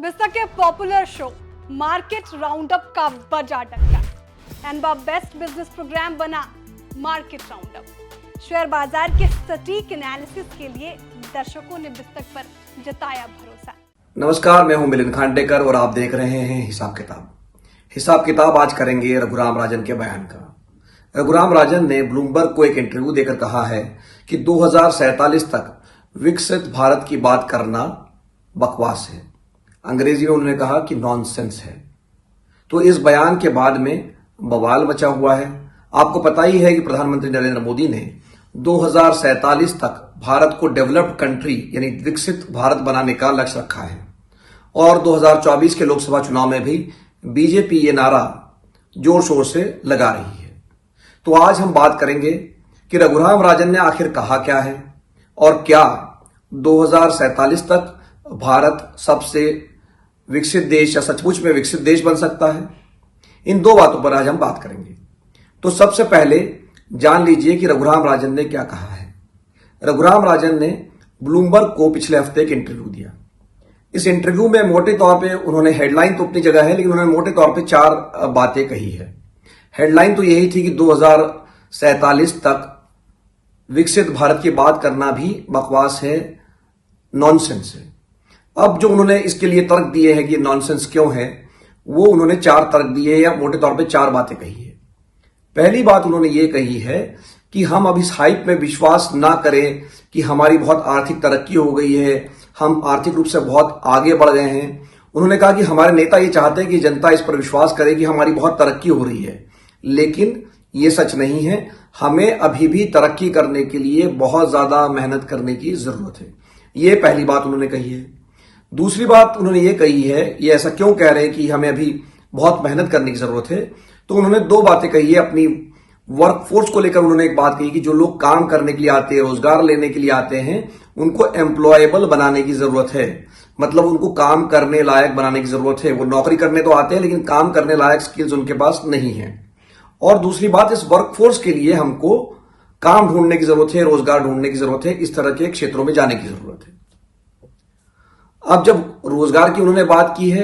बिस्तर के popular show market roundup का बजा टक्कर एंड बेस्ट बिजनेस प्रोग्राम बना मार्केट राउंडअप। शेयर बाजार के सटीक एनालिसिस के लिए दर्शकों ने बिस्तर पर जताया भरोसा। नमस्कार, मैं हूं मिलिंद खांडेकर और आप देख रहे हैं हिसाब किताब आज करेंगे रघुराम राजन के बयान का। रघुराम राजन ने ब्लूमबर्ग को एक इंटरव्यू देकर कहा है कि 2047 तक विकसित भारत की बात करना बकवास है। अंग्रेजी में उन्होंने कहा कि नॉनसेंस है। तो इस बयान के बाद में बवाल मचा हुआ है। आपको पता ही है कि प्रधानमंत्री नरेंद्र मोदी ने 2047 तक भारत को डेवलप्ड कंट्री यानी विकसित भारत बनाने का लक्ष्य रखा है और 2024 के लोकसभा चुनाव में भी बीजेपी ये नारा जोर शोर से लगा रही है। तो आज हम बात करेंगे कि रघुराम राजन ने आखिर कहा क्या है और क्या 2047 तक भारत सबसे विकसित देश या सचमुच में विकसित देश बन सकता है। इन दो बातों पर आज हम बात करेंगे। तो सबसे पहले जान लीजिए कि रघुराम राजन ने क्या कहा है। रघुराम राजन ने ब्लूमबर्ग को पिछले हफ्ते एक इंटरव्यू दिया। इस इंटरव्यू में मोटे तौर पे उन्होंने हेडलाइन तो अपनी जगह है, लेकिन उन्होंने मोटे तौर पे 4 बातें कही है। हेडलाइन तो यही थी कि 2047 तक विकसित भारत की बात करना भी बकवास है, नॉनसेंस है। अब जो उन्होंने इसके लिए तर्क दिए हैं कि नॉनसेंस क्यों है, वो उन्होंने 4 तर्क दिए या मोटे तौर पे 4 बातें कही है। पहली बात उन्होंने ये कही है कि हम अब इस हाइप में विश्वास ना करें कि हमारी बहुत आर्थिक तरक्की हो गई है, हम आर्थिक रूप से बहुत आगे बढ़ गए हैं। उन्होंने कहा कि हमारे नेता ये चाहते हैं कि जनता इस पर विश्वास करे कि हमारी बहुत तरक्की हो रही है, लेकिन ये सच नहीं है। हमें अभी भी तरक्की करने के लिए बहुत ज्यादा मेहनत करने की जरूरत है। ये पहली बात उन्होंने कही है। दूसरी बात उन्होंने ये कही है, ये ऐसा क्यों कह रहे हैं कि हमें अभी बहुत मेहनत करने की जरूरत है, तो उन्होंने 2 बातें कही है। अपनी वर्कफोर्स को लेकर उन्होंने एक बात कही कि जो लोग काम करने के लिए आते हैं, रोजगार लेने के लिए आते हैं, उनको एम्प्लॉयबल बनाने की जरूरत है। मतलब उनको काम करने लायक बनाने की जरूरत है। वो नौकरी करने तो आते हैं, लेकिन काम करने लायक स्किल्स उनके पास नहीं है। और दूसरी बात, इस वर्कफोर्स के लिए हमको काम ढूंढने की जरूरत है, रोजगार ढूंढने की जरूरत है, इस तरह के क्षेत्रों में जाने की जरूरत है। अब जब रोजगार की उन्होंने बात की है,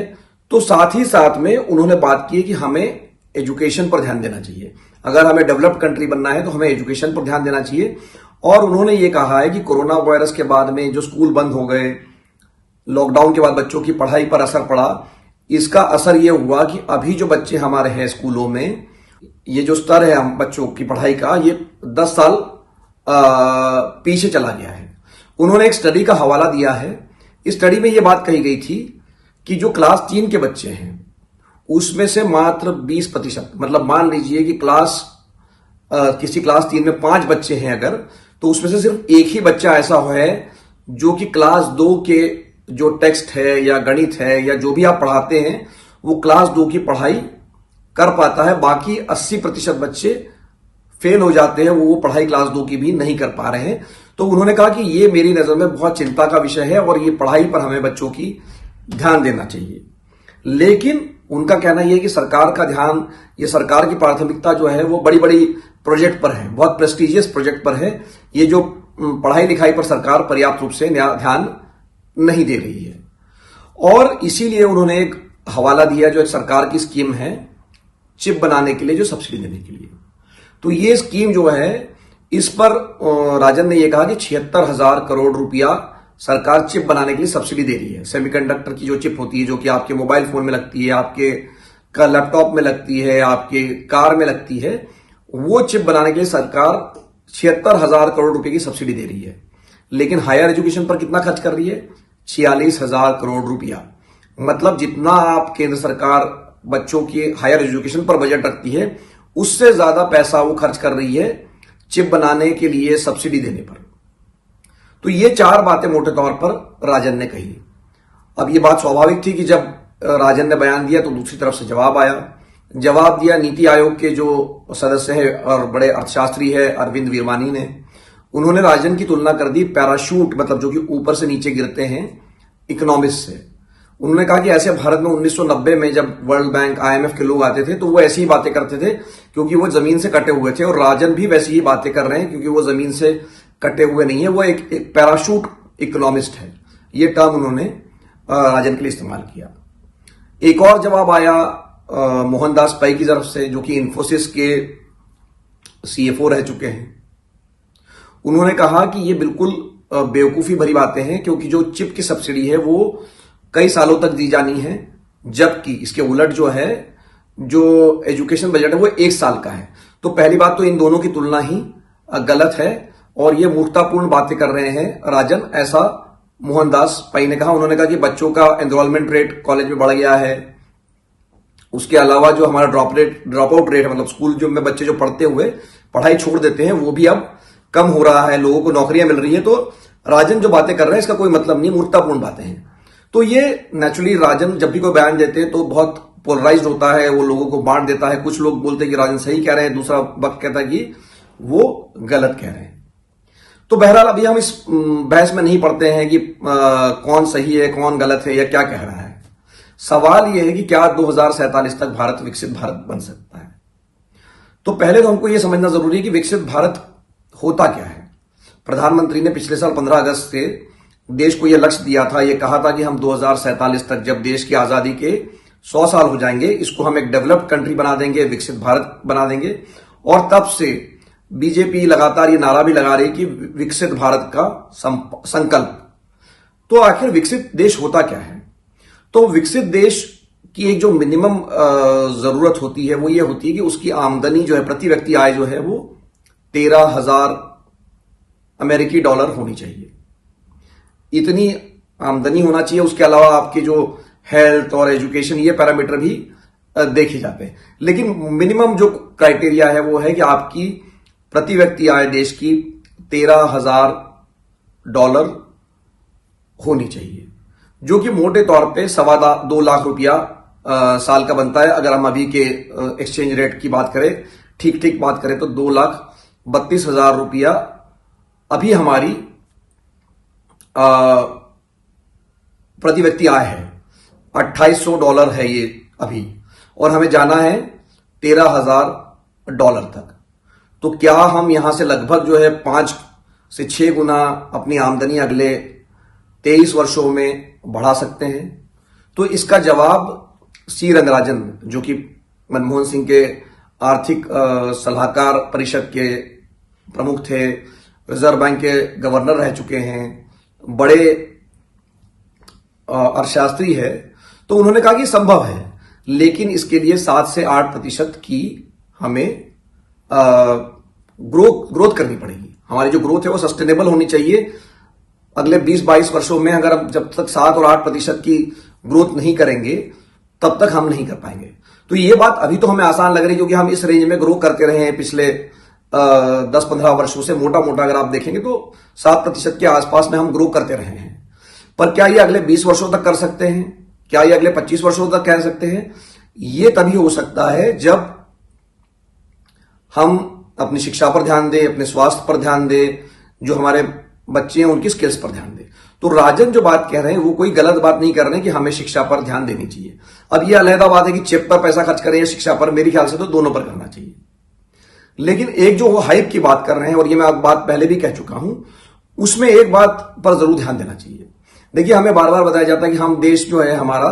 तो साथ ही साथ में उन्होंने बात की है कि हमें एजुकेशन पर ध्यान देना चाहिए। अगर हमें डेवलप्ड कंट्री बनना है तो हमें एजुकेशन पर ध्यान देना चाहिए। और उन्होंने ये कहा है कि कोरोना वायरस के बाद में जो स्कूल बंद हो गए, लॉकडाउन के बाद बच्चों की पढ़ाई पर असर पड़ा, इसका असर ये हुआ कि अभी जो बच्चे हमारे हैं स्कूलों में, ये जो स्तर है हम बच्चों की पढ़ाई का, ये 10 साल पीछे चला गया है। उन्होंने एक स्टडी का हवाला दिया है। इस स्टडी में यह बात कही गई थी कि जो क्लास 3 के बच्चे हैं उसमें से मात्र 20%, मतलब मान लीजिए कि किसी क्लास 3 में 5 बच्चे हैं अगर, तो उसमें से सिर्फ एक ही बच्चा ऐसा है जो कि क्लास 2 के जो टेक्स्ट है या गणित है या जो भी आप पढ़ाते हैं वो क्लास 2 की पढ़ाई कर पाता है। बाकी 80% बच्चे फेल हो जाते हैं, वो पढ़ाई क्लास 2 की भी नहीं कर पा रहे हैं। तो उन्होंने कहा कि ये मेरी नजर में बहुत चिंता का विषय है और ये पढ़ाई पर हमें बच्चों की ध्यान देना चाहिए। लेकिन उनका कहना यह है कि सरकार का ध्यान, ये सरकार की प्राथमिकता जो है वो बड़ी बड़ी प्रोजेक्ट पर है, बहुत प्रेस्टिजियस प्रोजेक्ट पर है। ये जो पढ़ाई लिखाई पर सरकार पर्याप्त रूप से ध्यान नहीं दे रही है। और इसीलिए उन्होंने एक हवाला दिया जो एक सरकार की स्कीम है चिप बनाने के लिए, जो सब्सिडी देने के लिए। तो ये स्कीम जो है, इस पर राजन ने यह कहा कि 76,000 करोड़ रुपया सरकार चिप बनाने के लिए सब्सिडी दे रही है। सेमीकंडक्टर की जो चिप होती है, जो कि आपके मोबाइल फोन में लगती है, आपके लैपटॉप में लगती है, आपके कार में लगती है, वो चिप बनाने के लिए सरकार 76,000 करोड़ रुपए की सब्सिडी दे रही है। लेकिन हायर एजुकेशन पर कितना खर्च कर रही है? 46,000 करोड़ रुपया। मतलब जितना आप केंद्र सरकार बच्चों की हायर एजुकेशन पर बजट रखती है, उससे ज्यादा पैसा वो खर्च कर रही है चिप बनाने के लिए, सब्सिडी देने पर। तो ये 4 बातें मोटे तौर पर राजन ने कही। अब ये बात स्वाभाविक थी कि जब राजन ने बयान दिया तो दूसरी तरफ से जवाब दिया नीति आयोग के जो सदस्य हैं और बड़े अर्थशास्त्री है अरविंद वीरवानी ने। उन्होंने राजन की तुलना कर दी पैराशूट, मतलब जो कि ऊपर से नीचे गिरते हैं, इकोनॉमिक्स से। उन्होंने कहा कि ऐसे भारत में 1990 में जब वर्ल्ड बैंक, IMF के लोग आते थे तो वो ऐसी ही बातें करते थे क्योंकि वो जमीन से कटे हुए थे, और राजन भी वैसी ही बातें कर रहे हैं क्योंकि वो जमीन से कटे हुए नहीं है। वो एक पैराशूट इकोनॉमिस्ट है, ये टर्म उन्होंने राजन के लिए इस्तेमाल किया। एक और जवाब आया मोहनदास पै की तरफ से, जो कि इन्फोसिस के सीएफओ रह चुके हैं। उन्होंने कहा कि ये बिल्कुल बेवकूफी भरी बातें हैं, क्योंकि जो चिप की सब्सिडी है वो कई सालों तक दी जानी है, जबकि इसके उलट जो है, जो एजुकेशन बजट है वो 1 साल का है। तो पहली बात तो इन दोनों की तुलना ही गलत है और ये मूर्खतापूर्ण बातें कर रहे हैं राजन, ऐसा मोहनदास पै ने कहा। उन्होंने कहा कि बच्चों का एनरोलमेंट रेट कॉलेज में बढ़ गया है, उसके अलावा जो हमारा ड्रॉप आउट रेट है, मतलब स्कूल जो में बच्चे जो पढ़ते हुए पढ़ाई छोड़ देते हैं, वो भी अब कम हो रहा है, लोगों को नौकरियां मिल रही है। तो राजन जो बातें कर रहे हैं इसका कोई मतलब नहीं, मूर्खतापूर्ण बातें हैं। तो ये नेचुरली राजन जब भी कोई बयान देते हैं तो बहुत पोलराइज्ड होता है, वो लोगों को बांट देता है। कुछ लोग बोलते हैं कि राजन सही कह रहे हैं, दूसरा वक्त कहता है कि वो गलत कह रहे हैं। तो बहरहाल अभी हम इस बहस में नहीं पड़ते हैं कि कौन सही है कौन गलत है या क्या कह रहा है। सवाल यह है कि क्या 2047 तक भारत विकसित भारत बन सकता है। तो पहले तो हमको यह समझना जरूरी है कि विकसित भारत होता क्या है। प्रधानमंत्री ने पिछले साल 15 अगस्त से देश को यह लक्ष्य दिया था, यह कहा था कि हम 2047 तक, जब देश की आजादी के 100 साल हो जाएंगे, इसको हम एक डेवलप्ड कंट्री बना देंगे, विकसित भारत बना देंगे। और तब से बीजेपी लगातार ये नारा भी लगा रही कि विकसित भारत का संकल्प। तो आखिर विकसित देश होता क्या है। तो विकसित देश की एक जो मिनिमम जरूरत होती है वो ये होती है कि उसकी आमदनी जो है, प्रति व्यक्ति आय जो है, वो 13,000 अमेरिकी डॉलर होनी चाहिए। इतनी आमदनी होना चाहिए। उसके अलावा आपके जो हेल्थ और एजुकेशन, ये पैरामीटर भी देखे जाते हैं। लेकिन मिनिमम जो क्राइटेरिया है वो है कि आपकी प्रति व्यक्ति आय देश की 13,000 डॉलर होनी चाहिए, जो कि मोटे तौर पे 2 लाख रुपया साल का बनता है। अगर हम अभी के एक्सचेंज रेट की बात करें, ठीक बात करें, तो 2,32,000 रुपया अभी हमारी प्रति व्यक्ति आय है। 2,800 डॉलर है ये अभी, और हमें जाना है 13,000 डॉलर तक। तो क्या हम यहां से लगभग जो है 5 से 6 गुना अपनी आमदनी अगले 23 वर्षों में बढ़ा सकते हैं? तो इसका जवाब सी रंगराजन, जो कि मनमोहन सिंह के आर्थिक सलाहकार परिषद के प्रमुख थे, रिजर्व बैंक के गवर्नर रह चुके हैं, बड़े अर्थशास्त्री है, तो उन्होंने कहा कि संभव है, लेकिन इसके लिए 7 से 8% की हमें ग्रोथ करनी पड़ेगी। हमारी जो ग्रोथ है वो सस्टेनेबल होनी चाहिए। अगले 20-22 वर्षों में अगर हम जब तक 7 और 8% की ग्रोथ नहीं करेंगे, तब तक हम नहीं कर पाएंगे। तो ये बात अभी तो हमें आसान लग रही है, क्योंकि हम इस रेंज में ग्रो करते रहे हैं पिछले 10-15 वर्षों से। मोटा अगर आप देखेंगे तो 7% के आसपास में हम ग्रो करते रहे हैं। पर क्या ये अगले 20 वर्षों तक कर सकते हैं? क्या ये अगले 25 वर्षों तक कह सकते हैं? ये तभी हो सकता है जब हम अपनी शिक्षा पर ध्यान दें, अपने स्वास्थ्य पर ध्यान दें, जो हमारे बच्चे हैं उनकी स्किल्स पर ध्यान दें। तो राजन जो बात कह रहे हैं वो कोई गलत बात नहीं कर रहे हैं कि हमें शिक्षा पर ध्यान देनी चाहिए। अब ये अलहदा बात है कि चिप पर पैसा खर्च करें या शिक्षा पर, मेरे ख्याल से तो दोनों पर करना चाहिए। लेकिन एक जो वो हाइप की बात कर रहे हैं, और ये मैं बात पहले भी कह चुका हूं, उसमें एक बात पर जरूर ध्यान देना चाहिए। देखिए, हमें बार बार बताया जाता है कि हम देश जो है हमारा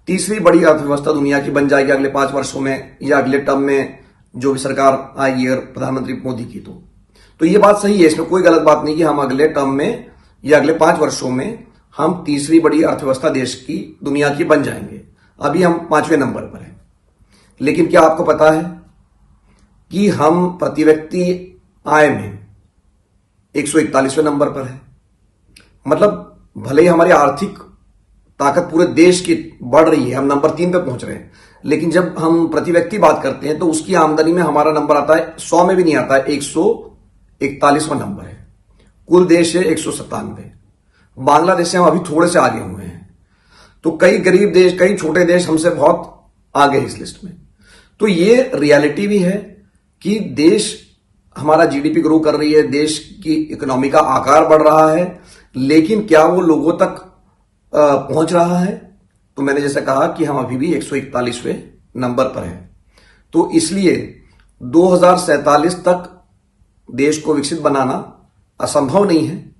तीसरी बड़ी अर्थव्यवस्था दुनिया की बन जाएगी अगले 5 वर्षों में, या अगले टर्म में जो भी सरकार आएगी और प्रधानमंत्री मोदी की। तो ये बात सही है, इसमें कोई गलत बात नहीं कि हम अगले टर्म में या अगले 5 वर्षों में हम तीसरी बड़ी अर्थव्यवस्था देश की दुनिया की बन जाएंगे। अभी हम 5वें नंबर पर हैं। लेकिन क्या आपको पता है कि हम प्रति व्यक्ति आय में 141वें नंबर पर है? मतलब भले ही हमारी आर्थिक ताकत पूरे देश की बढ़ रही है, हम नंबर 3 पे पहुंच रहे हैं, लेकिन जब हम प्रति व्यक्ति बात करते हैं तो उसकी आमदनी में हमारा नंबर आता है 100 में भी नहीं आता है, 141वां नंबर है। कुल देश है 197। बांग्लादेश से हम अभी थोड़े से आगे हुए हैं। तो कई गरीब देश, कई छोटे देश हमसे बहुत आगे इस लिस्ट में। तो ये रियलिटी भी है कि देश हमारा जीडीपी ग्रो कर रही है, देश की इकोनॉमी का आकार बढ़ रहा है, लेकिन क्या वो लोगों तक पहुंच रहा है? तो मैंने जैसा कहा कि हम अभी भी 141वें नंबर पर हैं। तो इसलिए 2047 तक देश को विकसित बनाना असंभव नहीं है,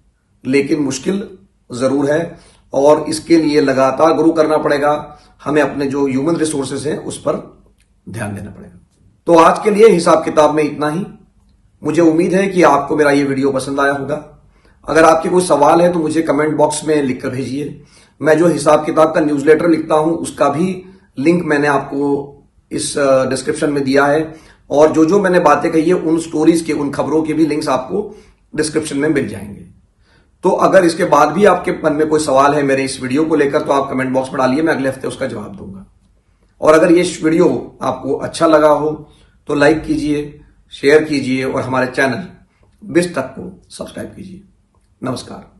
लेकिन मुश्किल जरूर है। और इसके लिए लगातार ग्रो करना पड़ेगा। हमें अपने जो ह्यूमन रिसोर्सेज हैं उस पर ध्यान देना पड़ेगा। तो आज के लिए हिसाब किताब में इतना ही। मुझे उम्मीद है कि आपको मेरा ये वीडियो पसंद आया होगा। अगर आपके कोई सवाल है तो मुझे कमेंट बॉक्स में लिखकर भेजिए। मैं जो हिसाब किताब का न्यूज़लेटर लिखता हूं उसका भी लिंक मैंने आपको इस डिस्क्रिप्शन में दिया है, और जो मैंने बातें कही है उन स्टोरीज के, उन खबरों के भी लिंक्स आपको डिस्क्रिप्शन में मिल जाएंगे। तो अगर इसके बाद भी आपके मन में कोई सवाल है मेरे इस वीडियो को लेकर तो आप कमेंट बॉक्स में डालिए, मैं अगले हफ्ते उसका जवाब दूंगा। और अगर ये वीडियो आपको अच्छा लगा हो तो लाइक कीजिए, शेयर कीजिए और हमारे चैनल बिज तक को सब्सक्राइब कीजिए। नमस्कार।